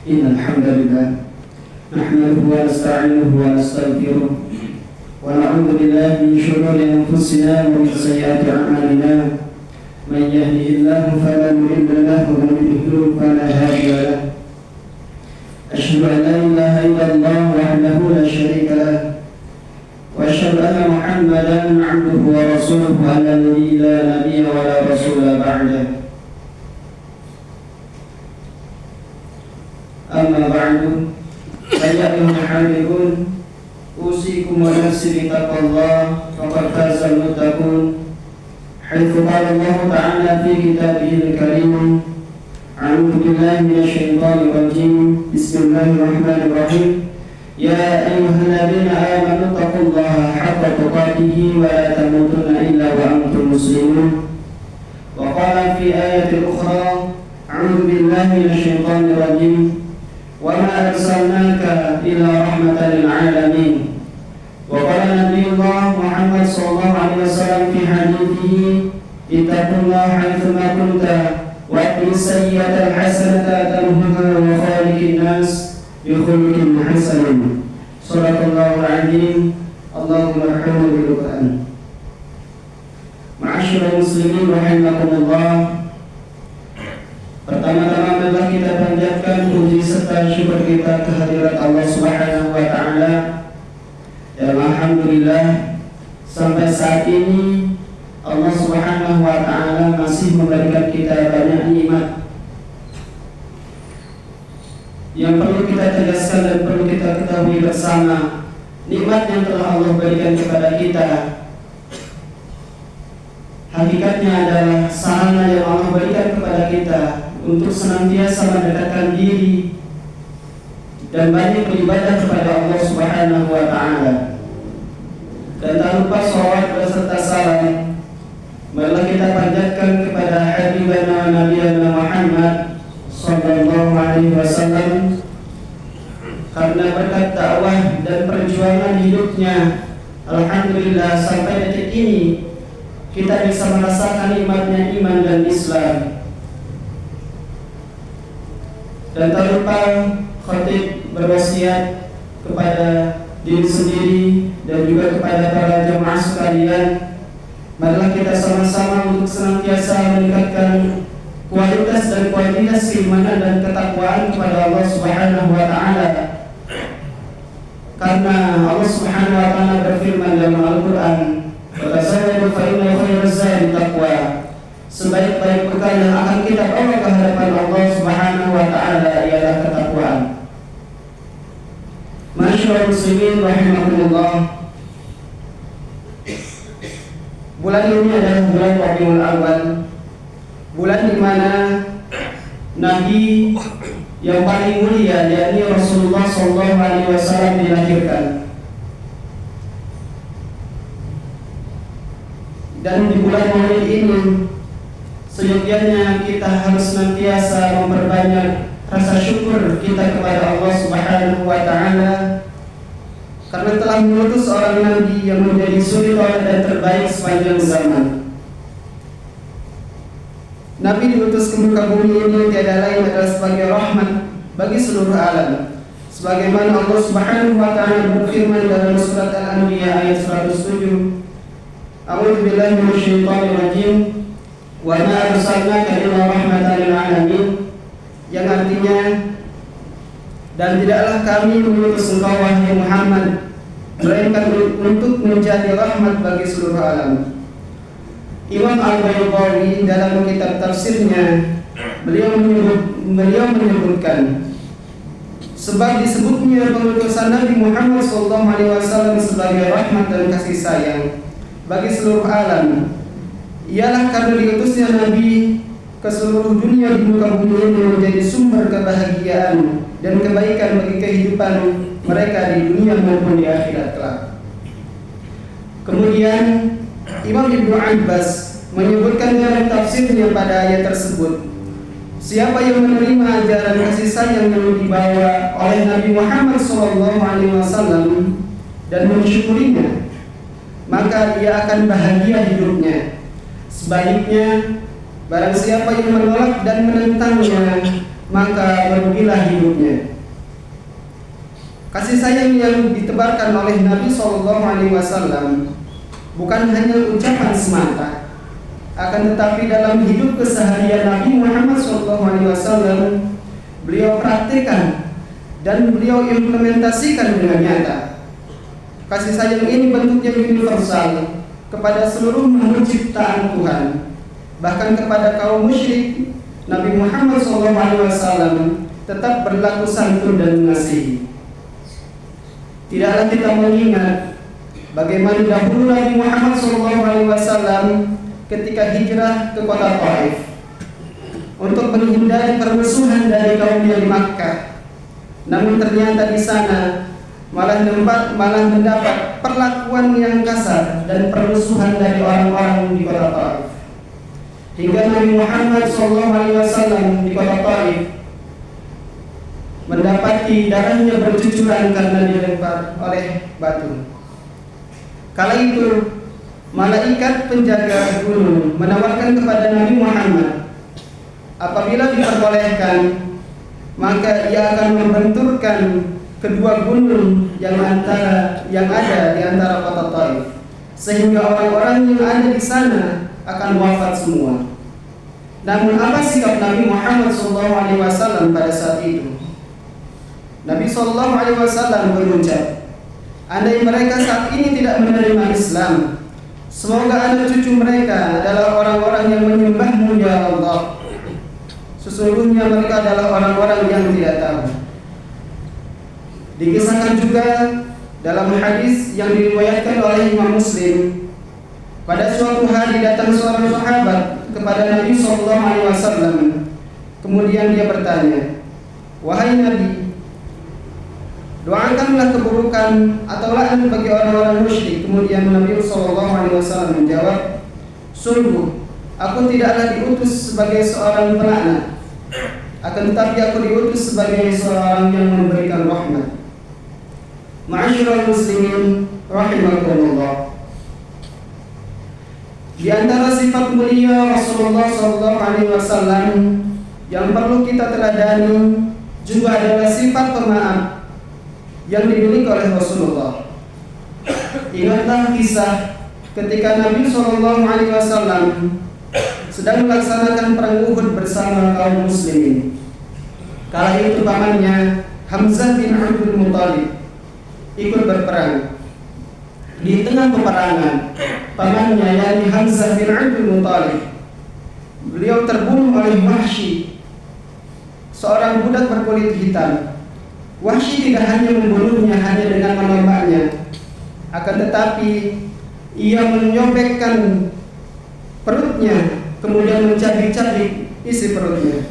إن الحمد لله نحمده ونستعينه ونستغفره ونعوذ بالله من شرور أنفسنا ومن سيئات أعمالنا من يهده الله فلا مضل له ومن يضلل فلا هادي له أشهد أن لا إله إلا الله وحده لا شريك له وأشهد أن محمدا عبده ورسوله الذي لا نبي ولا رسول بعده أما بعد فيا أيها الحاضرون أوصيكم ونفسي بتقوى الله فقد فاز المتقون حيث قال الله تعالى في كتابه الكريم أعوذ بالله من الشيطان الرجيم بسم الله الرحمن الرحيم يا أيها الذين آمنوا اتقوا الله حق تقاته ولا تموتن إلا وأنتم مسلمون وقال في آية أخرى أعوذ بالله من الشيطان الرجيم وما أرسلناك إلا رحمة للعالمين وقال نبي الله محمد صلى الله عليه وسلم في حديثه اتقوا الله حيثما كنت وأتبع السيئة الحسنة تمحها وخالق الناس بخلق حسن صدق الله العظيم اللهم ارحمنا بالقرآن. Ma'asyiral muslimin rahimakumullah. Pertama-tama marilah kita panjatkan puji serta syukur kita kehadirat Allah Subhanahu wa taala. Dan alhamdulillah sampai saat ini Allah Subhanahu wa taala masih memberikan kita banyak nikmat yang perlu kita tegaskan dan perlu kita ketahui bersama. Nikmat yang telah Allah berikan kepada kita hakikatnya adalah sarana yang Allah berikan kepada kita untuk senantiasa mendekatkan diri dan banyak beribadah kepada Allah Subhanahu wa taala. Dan tak lupa sholawat beserta salam marilah kita panjatkan kepada habibana nabiyana Muhammad sallallahu alaihi wasallam, karena berkat dakwah dan perjuangan hidupnya alhamdulillah sampai detik ini kita bisa merasakan nikmatnya iman dan Islam. Dan tak lupa khatib berwasiat kepada diri sendiri dan juga kepada para jemaah sekalian, marilah kita sama-sama untuk senantiasa meningkatkan kualitas dan kuantitas keimanan dan ketakwaan kepada Allah Subhanahu wa taala. Karena Allah Subhanahu wa taala berfirman dalam Al-Qur'an, "Wa tazawwadu fa inna khairaz zadi taqwa." Sebaik-baik bekal yang akan kita bawa ke hadapan Allah Subhanahu wa taala ialah ketakwaan. Ma'asyiral muslimin rahimakumullah. Bulan ini adalah bulan Rabiul Awal, bulan di mana Nabi yang paling mulia yakni Rasulullah sallallahu alaihi wasallam dilahirkan. Dan di bulan Maulid ini seyogianya kita harus senantiasa memperbanyak rasa syukur kita kepada Allah Subhanahu wa taala karena telah mengutus seorang nabi yang menjadi suri teladan dan terbaik sepanjang zaman. Nabi diutus ke muka bumi ini tiada lain adalah sebagai rahmat bagi seluruh alam. Sebagaimana Allah Subhanahu wa taala berfirman dalam surat Al-Anbiya ayat 107, A'udzu billahi minasyaitonir rajim. Wa ma arsalnaka illa rahmatan lil alamin, yang artinya dan tidaklah kami mengutus engkau wahai Muhammad melainkan untuk menjadi rahmat bagi seluruh alam. Imam Al-Baydawi dalam kitab tafsirnya beliau menyebutkan sebab disebutnya pengutusan Nabi Muhammad SAW sebagai rahmat dan kasih sayang bagi seluruh alam ialah karena diutusnya Nabi ke seluruh dunia di muka bumi ini menjadi sumber kebahagiaan dan kebaikan bagi kehidupan mereka di dunia maupun di akhirat kelak. Kemudian Imam Ibnu Abbas menyebutkan dalam tafsirnya pada ayat tersebut, siapa yang menerima ajaran kasih sayang yang dibawa oleh Nabi Muhammad SAW dan mensyukurinya, maka ia akan bahagia hidupnya. Sebaliknya, barang siapa yang menolak dan menentangnya, maka merugilah hidupnya. Kasih sayang yang ditebarkan oleh Nabi SAW bukan hanya ucapan semata, akan tetapi dalam hidup keseharian Nabi Muhammad SAW beliau praktikkan dan beliau implementasikan dengan nyata. Kasih sayang ini bentuknya universal kepada seluruh makhluk ciptaan Tuhan, bahkan kepada kaum musyrik. Nabi Muhammad SAW tetap berlaku santun dan mengasihi. Tidaklah kita mengingat bagaimana dahulu Nabi Muhammad SAW ketika hijrah ke kota Taif untuk menghindari permusuhan dari kaumnya di Makkah. Namun ternyata di sana malah mendapat perlakuan yang kasar dan permusuhan dari orang-orang di kota Taif. Hingga Nabi Muhammad SAW di kota Taif mendapati darahnya bercucuran karena dilempar oleh batu. Kala itu malaikat penjaga gunung menawarkan kepada Nabi Muhammad, apabila diperbolehkan maka ia akan membenturkan kedua gunung yang ada di antara kota Taif, sehingga orang-orang yang ada di sana akan wafat semua. Namun apa sikap Nabi Muhammad SAW pada saat itu? Nabi SAW berucap, andai mereka saat ini tidak menerima Islam, semoga anak cucu mereka adalah orang-orang yang menyembahmu ya Allah. Sesungguhnya mereka adalah orang-orang yang tidak tahu. Dikisahkan juga dalam hadis yang diriwayatkan oleh Imam Muslim, pada suatu hari datang seorang sahabat kepada Nabi SAW. Kemudian dia bertanya, wahai Nabi, doakanlah keburukan atau laknat bagi orang-orang musyrik. Kemudian Nabi SAW menjawab, sungguh aku tidaklah diutus sebagai seorang pelaknat, akan tetapi aku diutus sebagai seorang yang memberikan rahmat. Ma'asyiral muslimin rahimakumullah. Di antara sifat mulia Rasulullah SAW yang perlu kita teladani juga adalah sifat pemaaf yang dimiliki oleh Rasulullah. Ingatlah kisah ketika Nabi SAW sedang melaksanakan perang Uhud bersama kaum muslimin. Kala itu pamannya Hamzah bin Abdul Muthalib ikut berperang. Di tengah peperangan, pamannya yakni Hamzah bin Abdul Muthalib, beliau terbunuh oleh Wahsy, seorang budak berkulit hitam. Wahsy tidak hanya membunuhnya hanya dengan menembaknya, akan tetapi ia menyobekkan perutnya, kemudian mencabik-cabik isi perutnya.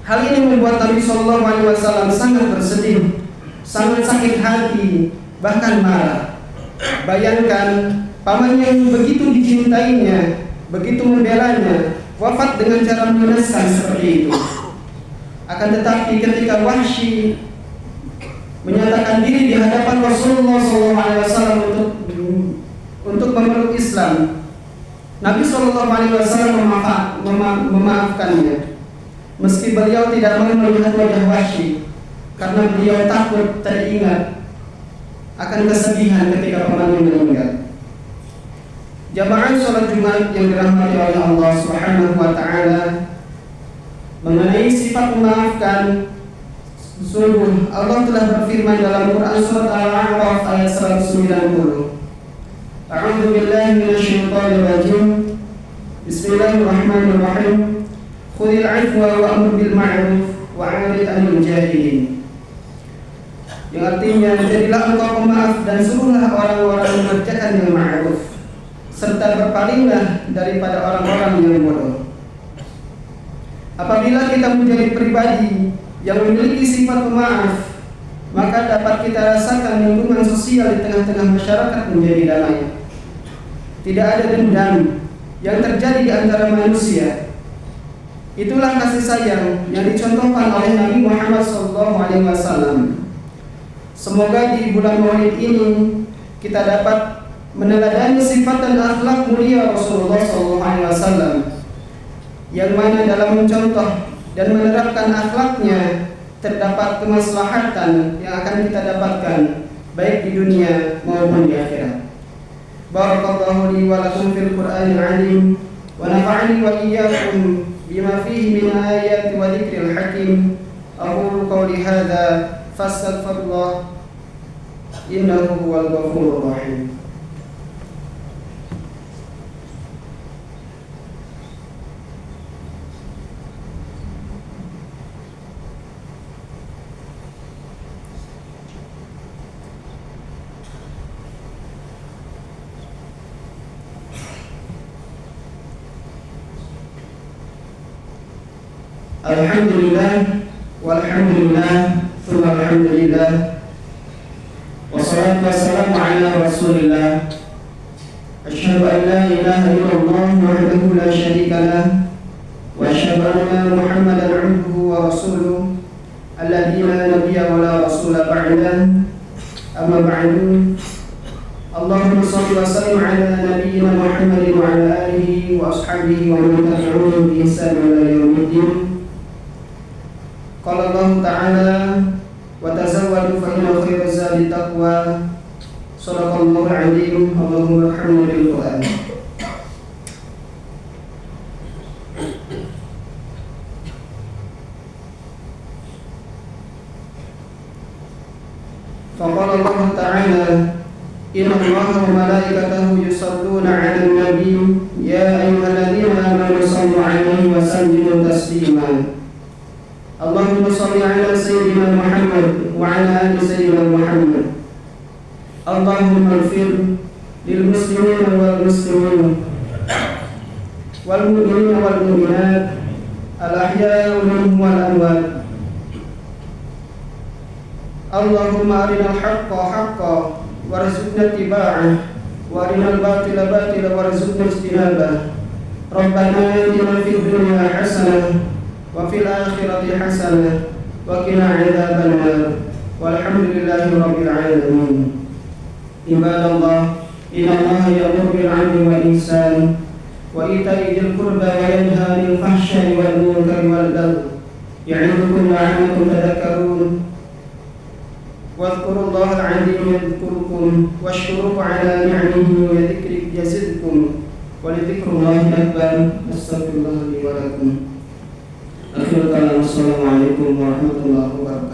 Hal ini membuat Nabi SAW sangat bersedih, sangat sakit hati, bahkan marah. Bayangkan, paman yang begitu dicintainya, begitu membelanya, wafat dengan cara mengenaskan seperti itu. Akan tetapi ketika Wahsy menyatakan diri di hadapan Rasulullah SAW untuk memeluk Islam, Nabi SAW memaafkannya, meski beliau tidak mau melihat wajah Wahsy karena beliau takut teringat akan kesedihan ketika pamannya meninggal. Jamaah sholat Jumat yang dirahmati oleh Allah Subhanahu wa Ta'ala, mengenai sifat memaafkan, sungguh Allah telah berfirman dalam Quran surat Al-A'raf ayat 190. A'udzu billahi minasyaitonir rajim. Bismillahirrahmanirrahim. Khudhil 'afwa wa'mur bil ma'ruf wa 'arid 'anil jahilin. Yang artinya, jadilah engkau pemaaf dan suruhlah orang-orang mengerjakan yang ma'ruf, serta berpalinglah daripada orang-orang yang bodoh. Apabila kita menjadi pribadi yang memiliki sifat pemaaf, maka dapat kita rasakan lingkungan sosial di tengah-tengah masyarakat menjadi damai. Tidak ada dendam yang terjadi di antara manusia. Itulah kasih sayang yang dicontohkan oleh Nabi Muhammad SAW. Semoga di bulan Maulid ini kita dapat meneladani sifat dan akhlak mulia Rasulullah SAW, yang mana dalam mencontoh dan menerapkan akhlaknya, terdapat kemaslahatan yang akan kita dapatkan baik di dunia maupun di akhirat. Barakallahu li wa lakum fil Qur'anil 'azim wa nafa'ani wa iyyakum bima fihi min ayati wa dzikril hakim. Aqulu qawli hadza fastaghfirullah innahu huwal ghafurur rahim. Alhamdulillah walhamdulillah thumma alhamdulillah wassalatu wassalamu ala rasulillah asyhadu an la ilaha illallah wahdahu la syarika lah wa asyhadu anna muhammadan abduhu wa rasuluh alladzi la nabiyya wa la rasula ba'dah. Amma ba'du. Allahumma shalli wa sallim ala nabiyyina Muhammadin wa ala alihi wa ashabihi wa man tabi'ahum bi ihsan ila yaumiddin. Qala Allah Ta'ala wa tazawwadu fa inna khayra zadi taqwa. Shadaqallahul 'azim. Allahumma arhamna bil Qur'an. Faqala Allah Ta'ala inna Allaha wa malaikatahu yusalluna 'alan nabi ya ayyuhalladzina amanu sallu 'alaihi wa sallimu taslima. Allahumma shalli ala sayyidina Muhammad wa ala ali sayyidina Muhammad. Allahumma ighfir lil muslimina wal muslimin wal mu'minina wal mu'minat al ahya'i minhum wal amwat. Allahumma arinal haqqa haqqan warzuqna ittiba'ah wa arinal batila batila warzuqna ijtinabah. Rabbana atina fid dunya hasanah wa fil akhirati hasanah wa qina adzabannar. Walhamdulillahi rabbil alamin. Ibadallah, innallaha ya'muru bil 'adli wal ihsan wa ita'i dzil qurba wa yanha 'anil fahsya'i wal munkari wal baghi ya'idukum la'allakum tadhakkarun. Wadhkurullahal 'azim yadhkurkum washkuruhu 'ala ni'amihi yazidkum wa lidzikrillahi akbar. Astaghfirullah li wa lakum. Akhirul kalam. Assalamualaikum warahmatullahi wabarakatuh.